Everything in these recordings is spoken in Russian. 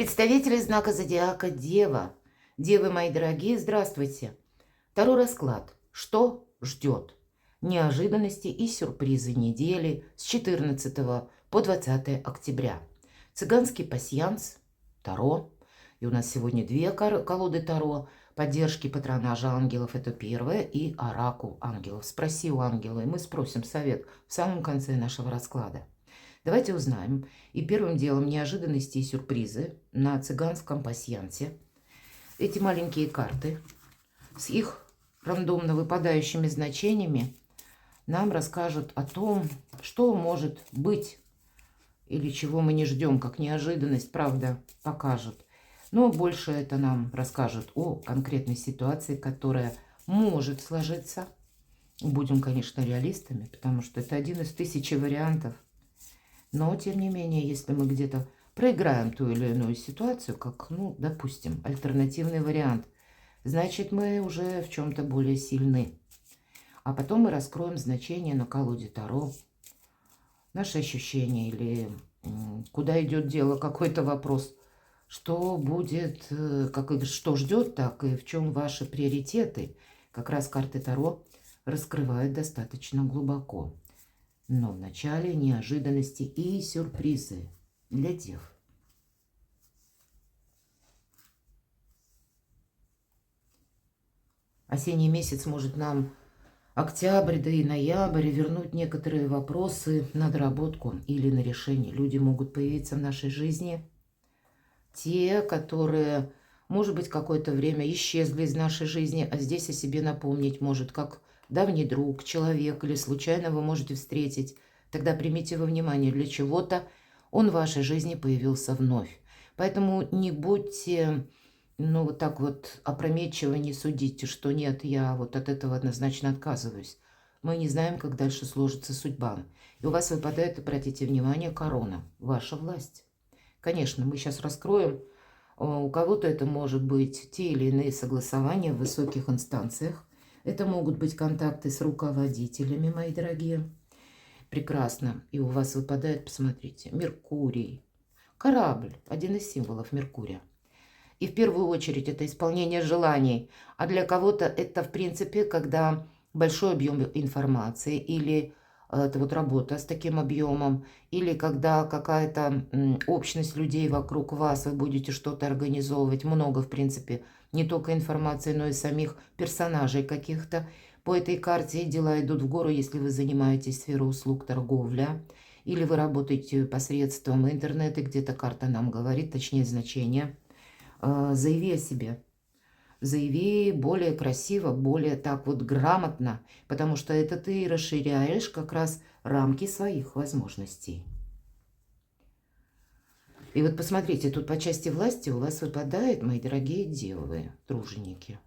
Представители знака зодиака Дева. Девы мои дорогие, здравствуйте. Второй расклад. Что ждет? Неожиданности и сюрпризы недели с 14 по 20 октября. Цыганский пасьянс, Таро. И у нас сегодня две колоды Таро. Поддержки патронажа ангелов — это первое. И оракул ангелов. Спроси у ангела, и мы спросим совет в самом конце нашего расклада. Давайте узнаем. И первым делом неожиданности и сюрпризы на цыганском пасьянсе. Эти маленькие карты с их рандомно выпадающими значениями нам расскажут о том, что может быть или чего мы не ждем, как неожиданность, правда, покажет. Но больше это нам расскажет о конкретной ситуации, которая может сложиться. Будем, конечно, реалистами, потому что это один из тысячи вариантов. Но, тем не менее, если мы где-то проиграем ту или иную ситуацию, как, допустим, альтернативный вариант, значит, мы уже в чем-то более сильны. А потом мы раскроем значение на колоде Таро, наши ощущения или куда идет дело, какой-то вопрос, что будет, что ждет, так и в чем ваши приоритеты. Как раз карты Таро раскрывают достаточно глубоко. Но вначале неожиданности и сюрпризы для дев. Осенний месяц может нам, октябрь, да и ноябрь, вернуть некоторые вопросы на доработку или на решение. Люди могут появиться в нашей жизни. Те, которые, может быть, какое-то время исчезли из нашей жизни, а здесь о себе напомнить может, как давний друг, человек или случайно вы можете встретить. Тогда примите во внимание, для чего-то он в вашей жизни появился вновь. Поэтому не будьте, вот так вот опрометчиво не судите, что нет, я вот от этого однозначно отказываюсь. Мы не знаем, как дальше сложится судьба. И у вас выпадает, обратите внимание, корона, ваша власть. Конечно, мы сейчас раскроем. У кого-то это может быть те или иные согласования в высоких инстанциях. Это могут быть контакты с руководителями, мои дорогие. Прекрасно. И у вас выпадает, посмотрите, Меркурий. Корабль. Один из символов Меркурия. И в первую очередь это исполнение желаний. А для кого-то это, в принципе, когда большой объем информации или это вот работа с таким объемом, или когда какая-то общность людей вокруг вас, вы будете что-то организовывать, много, в принципе, не только информации, но и самих персонажей каких-то. По этой карте дела идут в гору, если вы занимаетесь сферой услуг, торговля, или вы работаете посредством интернета, где-то карта нам говорит, точнее значение. Заяви о себе. Заяви более красиво, более так вот грамотно, потому что это ты расширяешь как раз рамки своих возможностей. И вот посмотрите, тут по части власти у вас выпадает, мои дорогие девы, труженики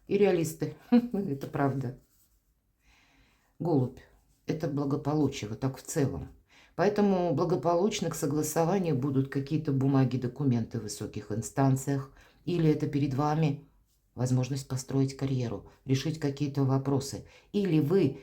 и реалисты. Это правда. Голубь. Это благополучие, вот так в целом. Поэтому благополучно к согласованию будут какие-то бумаги, документы в высоких инстанциях. Или это перед вами возможность построить карьеру, решить какие-то вопросы. Или вы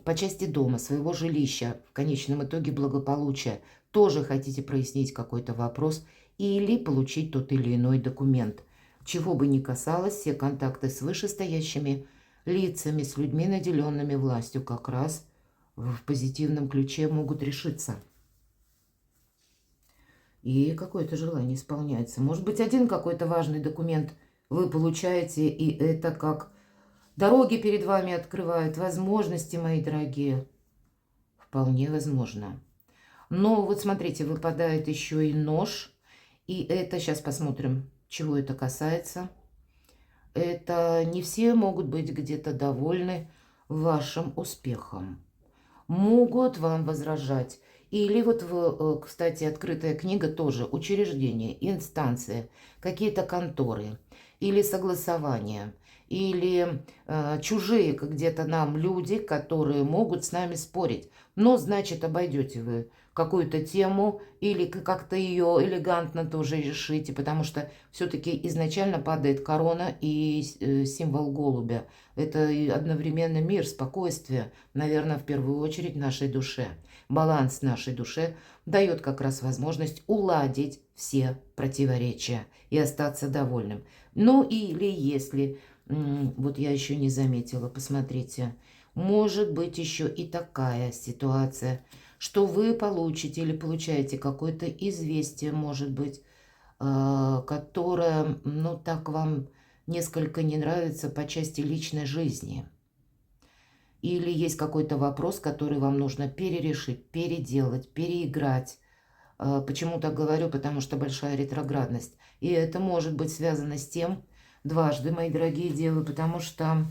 по части дома, своего жилища, в конечном итоге благополучия, тоже хотите прояснить какой-то вопрос или получить тот или иной документ. Чего бы ни касалось, все контакты с вышестоящими лицами, с людьми, наделенными властью, как раз в позитивном ключе могут решиться. И какое-то желание исполняется. Может быть, один какой-то важный документ вы получаете, и это как дороги перед вами открывают, возможности, мои дорогие. Вполне возможно. Но вот смотрите, выпадает еще и нож. И это, сейчас посмотрим, чего это касается. Это не все могут быть где-то довольны вашим успехом. Могут вам возражать. Или вот, кстати, открытая книга тоже. Учреждения, инстанции, какие-то конторы. Или согласования. Или чужие где-то нам люди, которые могут с нами спорить. Но, значит, обойдете вы какую-то тему или как-то ее элегантно тоже решите, потому что все-таки изначально падает корона и символ голубя. Это одновременно мир, спокойствие, наверное, в первую очередь нашей душе. баланс нашей душе дает как раз возможность уладить все противоречия и остаться довольным. Ну или если, вот я еще не заметила, посмотрите, может быть еще и такая ситуация, что вы получите или получаете какое-то известие, может быть, которое, ну, так вам несколько не нравится по части личной жизни. Или есть какой-то вопрос, который вам нужно перерешить, переделать, переиграть. Почему так говорю? Потому что большая ретроградность. И это может быть связано с тем, дважды, мои дорогие девы, потому что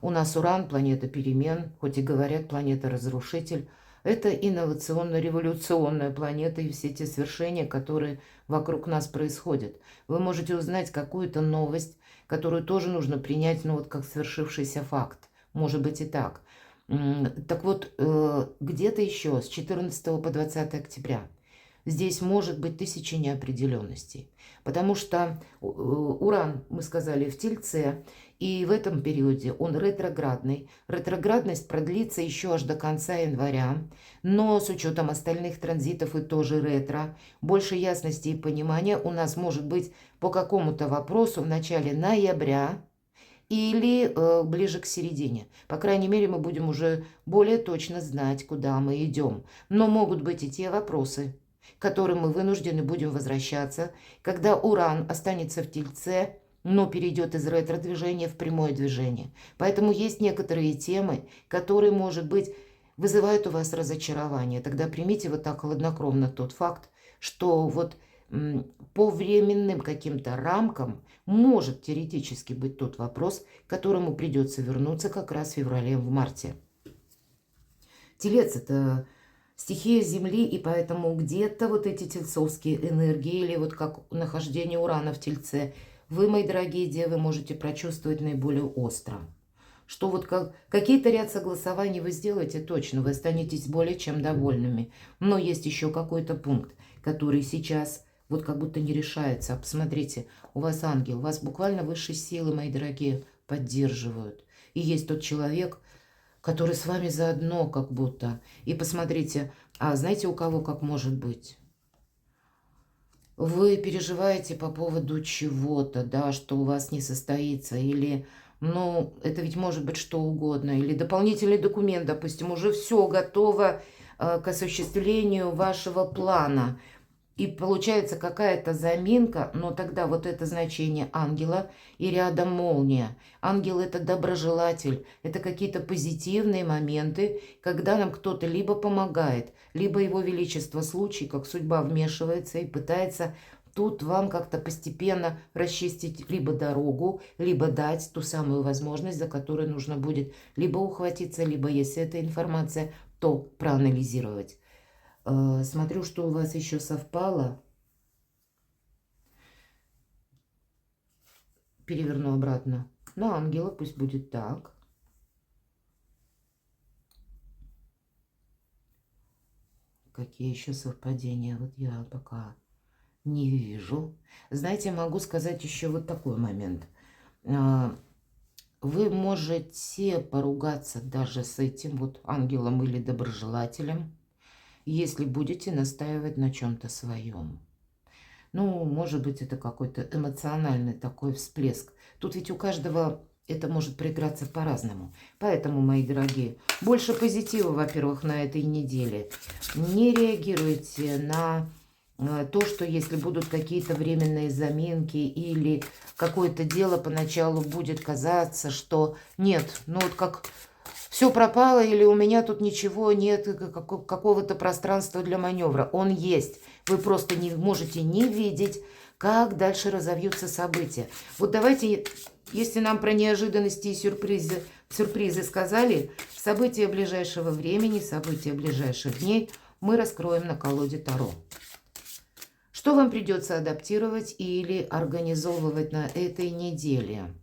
у нас Уран, планета перемен, хоть и говорят, планета-разрушитель. Это инновационно-революционная планета и все те свершения, которые вокруг нас происходят. Вы можете узнать какую-то новость, которую тоже нужно принять, ну вот как свершившийся факт. Может быть и так. Так вот, где-то еще с 14 по 20 октября здесь может быть тысячи неопределенностей. Потому что Уран, мы сказали, в Тельце, и в этом периоде он ретроградный. Ретроградность продлится еще аж до конца января, но с учетом остальных транзитов и тоже ретро, больше ясности и понимания у нас может быть по какому-то вопросу в начале ноября, или ближе к середине. По крайней мере, мы будем уже более точно знать, куда мы идем. Но могут быть и те вопросы, к которым мы вынуждены будем возвращаться, когда Уран останется в Тельце, но перейдет из ретро-движения в прямое движение. Поэтому есть некоторые темы, которые, может быть, вызывают у вас разочарование. Тогда примите вот так хладнокровно тот факт, что вот по временным каким-то рамкам может теоретически быть тот вопрос, к которому придется вернуться как раз в феврале, в марте. Телец – это стихия Земли, и поэтому где-то вот эти тельцовские энергии, или вот как нахождение Урана в Тельце, вы, мои дорогие девы, можете прочувствовать наиболее остро. Что вот какие-то ряд согласований вы сделаете точно, вы останетесь более чем довольными. Но есть еще какой-то пункт, который сейчас вот как будто не решается. Посмотрите, у вас ангел, вас буквально высшие силы, мои дорогие, поддерживают. И есть тот человек, который с вами заодно как будто. И посмотрите, а знаете, у кого как может быть? Вы переживаете по поводу чего-то, да, что у вас не состоится, или, ну, это ведь может быть что угодно, или дополнительный документ, допустим, уже все готово к осуществлению вашего плана. И получается какая-то заминка, но тогда вот это значение ангела и рядом молния. Ангел – это доброжелатель, это какие-то позитивные моменты, когда нам кто-то либо помогает, либо его величество случай, как судьба вмешивается и пытается тут вам как-то постепенно расчистить либо дорогу, либо дать ту самую возможность, за которой нужно будет либо ухватиться, либо, если это информация, то проанализировать. Смотрю, что у вас еще совпало. Переверну обратно. На ангела пусть будет так. Какие еще совпадения? Вот я пока не вижу. Знаете, могу сказать еще вот такой момент. Вы можете поругаться даже с этим вот ангелом или доброжелателем, если будете настаивать на чем-то своем. Ну, может быть, это какой-то эмоциональный такой всплеск. Тут ведь у каждого это может проиграться по-разному. Поэтому, мои дорогие, больше позитива, во-первых, на этой неделе. Не реагируйте на то, что если будут какие-то временные заминки или какое-то дело поначалу будет казаться, что нет, ну вот как... Все пропало, или у меня тут ничего нет, какого-то пространства для маневра. Он есть. Вы просто не можете не видеть, как дальше разовьются события. Вот давайте, если нам про неожиданности и сюрпризы сказали, события ближайшего времени, события ближайших дней мы раскроем на колоде Таро. Что вам придется адаптировать или организовывать на этой неделе?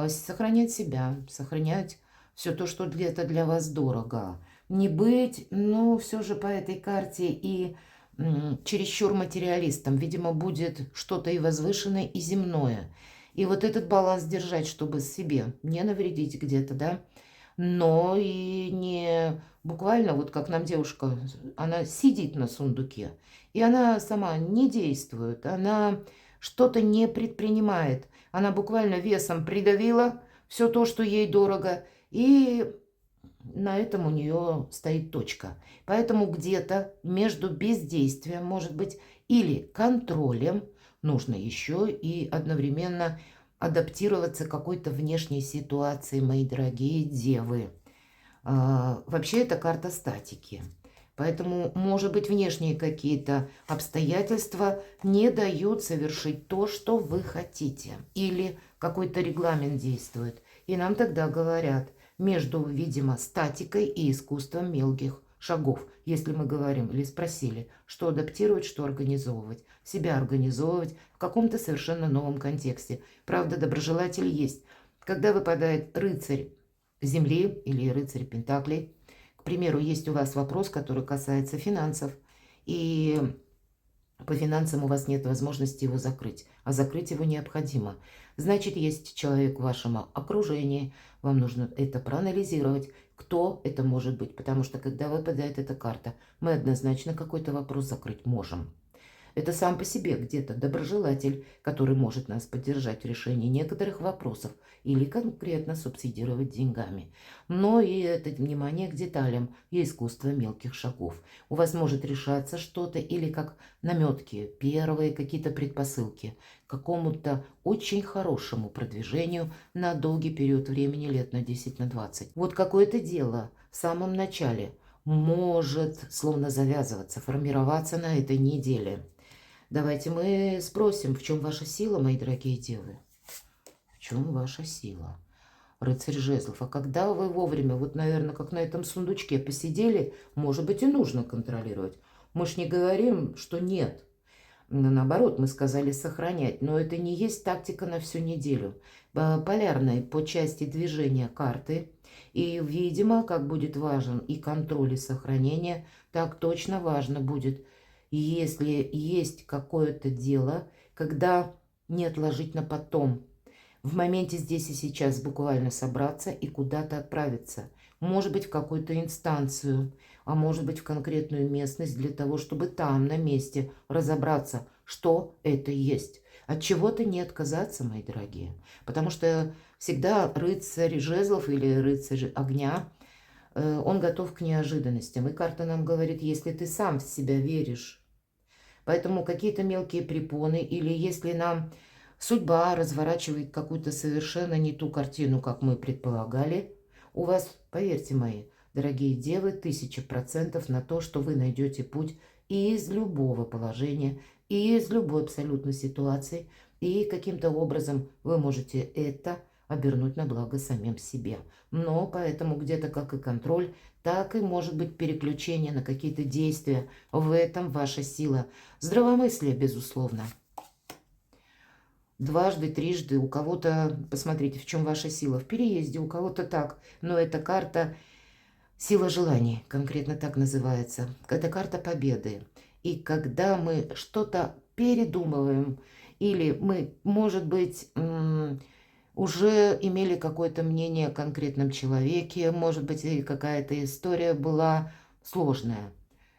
Сохранять себя, сохранять все то, что это для вас дорого. Не быть, ну, все же по этой карте и чересчур материалистом. Видимо, будет что-то и возвышенное, и земное. И вот этот баланс держать, чтобы себе не навредить где-то, да. но и не буквально, вот как нам девушка, она сидит на сундуке, и она сама не действует, она что-то не предпринимает. Она буквально весом придавила все то, что ей дорого, и на этом у нее стоит точка. Поэтому где-то между бездействием, может быть, или контролем нужно еще и одновременно адаптироваться к какой-то внешней ситуации, мои дорогие девы. Вообще это карта статики. Поэтому, может быть, внешние какие-то обстоятельства не дают совершить то, что вы хотите. Или какой-то регламент действует. И нам тогда говорят, между, видимо, статикой и искусством мелких шагов. Если мы говорим или спросили, что адаптировать, что организовывать. Себя организовывать в каком-то совершенно новом контексте. Правда, доброжелатель есть. Когда выпадает рыцарь земли или рыцарь пентаклей, к примеру, есть у вас вопрос, который касается финансов, и по финансам у вас нет возможности его закрыть, а закрыть его необходимо. Значит, есть человек в вашем окружении, вам нужно это проанализировать, кто это может быть, потому что когда выпадает эта карта, мы однозначно какой-то вопрос закрыть можем. Это сам по себе где-то доброжелатель, который может нас поддержать в решении некоторых вопросов или конкретно субсидировать деньгами. Но и это внимание к деталям и искусство мелких шагов. У вас может решаться что-то или как наметки, первые какие-то предпосылки к какому-то очень хорошему продвижению на долгий период времени, лет на 10, на 20. Вот какое-то дело в самом начале может словно завязываться, формироваться на этой неделе. Давайте мы спросим, в чем ваша сила, мои дорогие девы? В чем ваша сила? Рыцарь жезлов. А когда вы вовремя, вот, наверное, как на этом сундучке посидели, может быть, и нужно контролировать. Мы ж не говорим, что нет. Наоборот, мы сказали сохранять. Но это не есть тактика на всю неделю. Полярной по части движения карты. И, видимо, как будет важен и контроль, и сохранение, так точно важно будет, если есть какое-то дело, когда не отложить на потом. В моменте здесь и сейчас буквально собраться и куда-то отправиться. Может быть, в какую-то инстанцию, а может быть, в конкретную местность для того, чтобы там, на месте, разобраться, что это есть. От чего-то не отказаться, мои дорогие. Потому что всегда рыцарь жезлов или рыцарь огня, он готов к неожиданностям. И карта нам говорит, если ты сам в себя веришь. Поэтому какие-то мелкие препоны, или если нам судьба разворачивает какую-то совершенно не ту картину, как мы предполагали, у вас, поверьте мои, дорогие девы, 1000% на то, что вы найдете путь и из любого положения, и из любой абсолютно ситуации, и каким-то образом вы можете это обернуть на благо самим себе. Но поэтому где-то как и контроль, так и может быть переключение на какие-то действия. В этом ваша сила. Здравомыслие, безусловно. Дважды, трижды. У кого-то, посмотрите, в чем ваша сила. В переезде, у кого-то так. Но эта карта сила желаний, конкретно так называется. Это карта победы. И когда мы что-то передумываем, или мы, может быть, уже имели какое-то мнение о конкретном человеке, может быть, и какая-то история была сложная,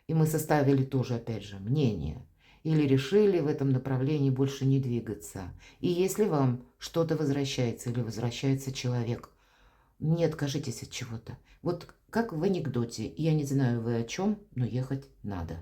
и мы составили тоже, опять же, мнение, или решили в этом направлении больше не двигаться. И если вам что-то возвращается или возвращается человек, не откажитесь от чего-то. Вот как в анекдоте, я не знаю вы о чем, но ехать надо.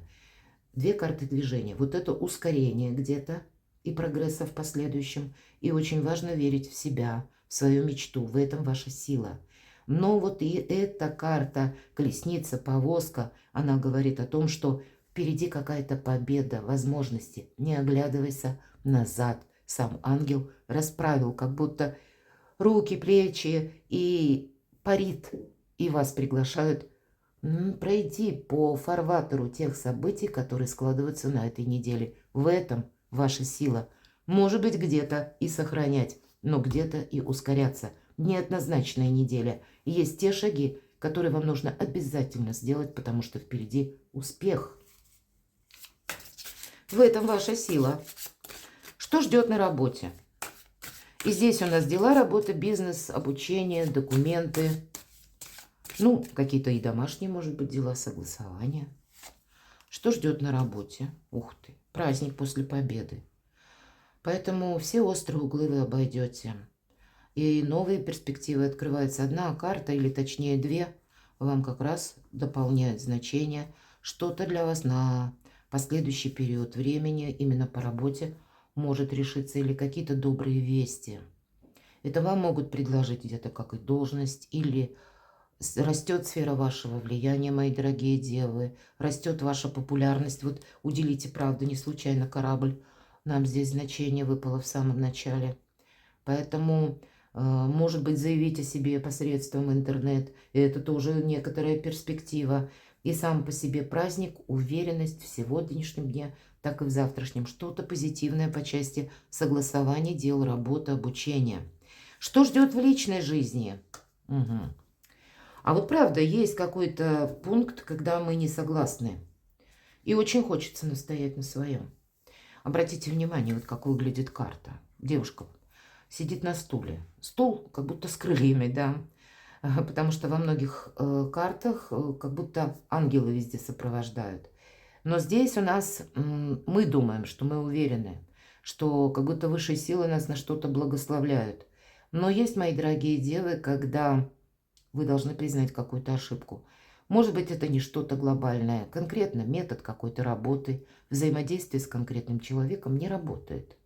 Две карты движения. Вот это ускорение где-то и прогресса в последующем. И очень важно верить в себя, в свою мечту. В этом ваша сила. Но вот и эта карта, колесница, повозка, она говорит о том, что впереди какая-то победа, возможности. Не оглядывайся назад. Сам ангел расправил, как будто руки, плечи и парит. И вас приглашают пройти по фарватеру тех событий, которые складываются на этой неделе. В этом ваша сила. Может быть, где-то и сохранять, но где-то и ускоряться. Неоднозначная неделя. Есть те шаги, которые вам нужно обязательно сделать, потому что впереди успех. В этом ваша сила. Что ждет на работе? И здесь у нас дела, работа, бизнес, обучение, документы. Ну, какие-то и домашние, может быть, дела, согласования. Что ждет на работе? Ух ты, праздник после победы. Поэтому все острые углы вы обойдете. И новые перспективы открываются. Одна карта, или точнее две, вам как раз дополняет значение. Что-то для вас на последующий период времени, именно по работе, может решиться. Или какие-то добрые вести. Это вам могут предложить где-то как и должность, или растет сфера вашего влияния, мои дорогие девы, растет ваша популярность. Вот уделите, правда, не случайно корабль нам здесь значение выпало в самом начале. Поэтому, может быть, заявить о себе посредством интернет. Это тоже некоторая перспектива. И сам по себе праздник, уверенность в сегодняшнем дне, так и в завтрашнем. Что-то позитивное по части согласования дел, работы, обучения. Что ждет в личной жизни? Угу. А вот правда, есть какой-то пункт, когда мы не согласны. И очень хочется настоять на своем. Обратите внимание, вот как выглядит карта. Девушка сидит на стуле. Стул как будто с крыльями, да. Потому что во многих картах как будто ангелы везде сопровождают. Но здесь у нас мы думаем, что мы уверены, что как будто высшие силы нас на что-то благословляют. Но есть, мои дорогие девы, когда вы должны признать какую-то ошибку. Может быть, это не что-то глобальное. Конкретно метод какой-то работы, взаимодействие с конкретным человеком не работает.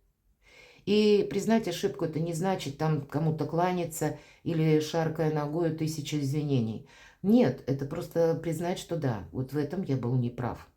И признать ошибку — это не значит там кому-то кланяться или шаркая ногой тысячу извинений. Нет, это просто признать, что да, вот в этом я был неправ.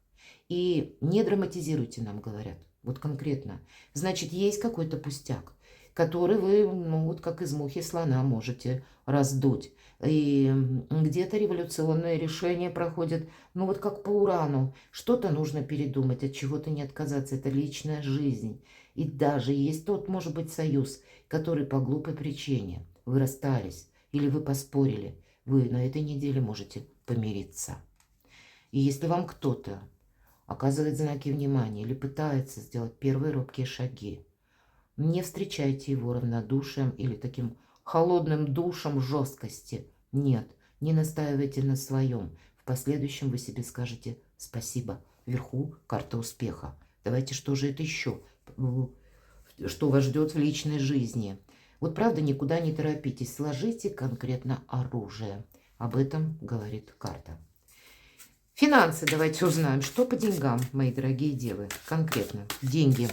И не драматизируйте, нам говорят. Вот конкретно. Значит, есть какой-то пустяк, который вы, ну вот как из мухи слона, можете раздуть. И где-то революционное решение проходит, ну вот как по урану. Что-то нужно передумать, от чего-то не отказаться. Это личная жизнь. И даже есть тот, может быть, союз, который по глупой причине. Вы расстались или вы поспорили. Вы на этой неделе можете помириться. И если вам кто-то оказывает знаки внимания или пытается сделать первые робкие шаги, не встречайте его равнодушием или таким холодным душем жесткости. Нет, не настаивайте на своем. В последующем вы себе скажете спасибо. Вверху карта успеха. Давайте, что же это еще? Что вас ждет в личной жизни? Вот правда, никуда не торопитесь. Сложите конкретно оружие. Об этом говорит карта. Финансы давайте узнаем. Что по деньгам, мои дорогие девы? Конкретно. Деньги.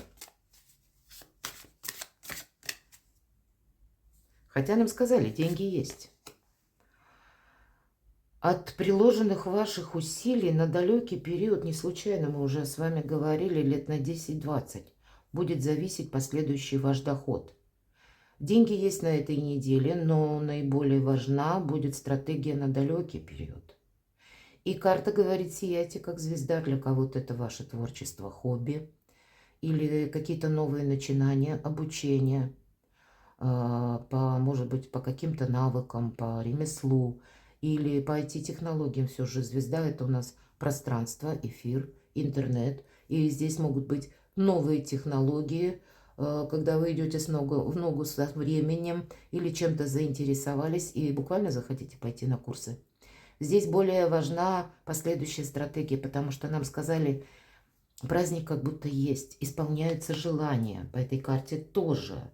Хотя нам сказали, деньги есть. От приложенных ваших усилий на далекий период, не случайно мы уже с вами говорили, лет на 10-20, будет зависеть последующий ваш доход. Деньги есть на этой неделе, но наиболее важна будет стратегия на далекий период. И карта говорит, сияйте как звезда. Для кого-то это ваше творчество, хобби или какие-то новые начинания, обучение, может быть, по каким-то навыкам, по ремеслу или по IT-технологиям. Все же звезда — это у нас пространство, эфир, интернет. И здесь могут быть новые технологии, когда вы идете в ногу со временем или чем-то заинтересовались и буквально захотите пойти на курсы. Здесь более важна последующая стратегия, потому что нам сказали, праздник как будто есть, исполняются желания. По этой карте тоже.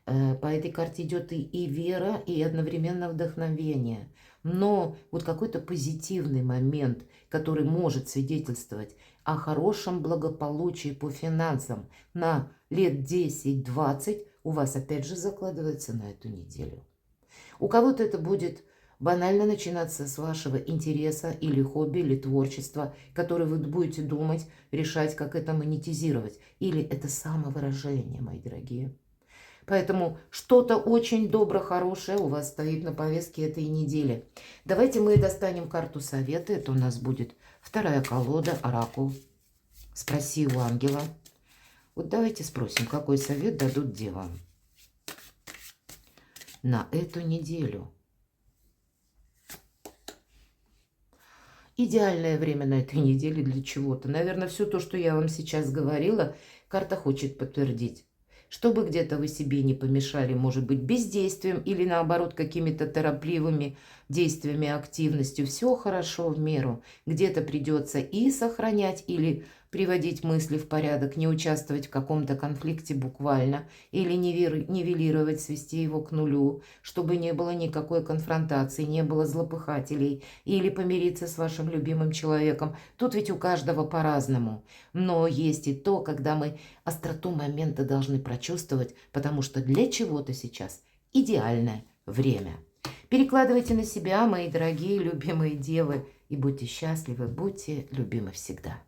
По этой карте идет и вера, и одновременно вдохновение. Но вот какой-то позитивный момент, который может свидетельствовать о хорошем благополучии по финансам на лет 10-20, у вас опять же закладывается на эту неделю. У кого-то это будет банально начинаться с вашего интереса или хобби, или творчества, которое вы будете думать, решать, как это монетизировать. Или это самовыражение, мои дорогие. Поэтому что-то очень добро, хорошее у вас стоит на повестке этой недели. Давайте мы достанем карту совета. Это у нас будет вторая колода, оракул. Спроси у ангела. Вот давайте спросим, какой совет дадут девам на эту неделю. Идеальное время на этой неделе для чего-то. Наверное, все то, что я вам сейчас говорила, карта хочет подтвердить. чтобы где-то вы себе не помешали, может быть, бездействием или наоборот какими-то торопливыми действиями, активностью. Все хорошо в меру. Где-то придется и сохранять, или приводить мысли в порядок, не участвовать в каком-то конфликте буквально, или нивелировать, свести его к нулю, чтобы не было никакой конфронтации, не было злопыхателей, или помириться с вашим любимым человеком. Тут ведь у каждого по-разному. Но есть и то, когда мы остроту момента должны прочувствовать, потому что для чего-то сейчас идеальное время. Перекладывайте на себя, мои дорогие любимые девы, и будьте счастливы, будьте любимы всегда.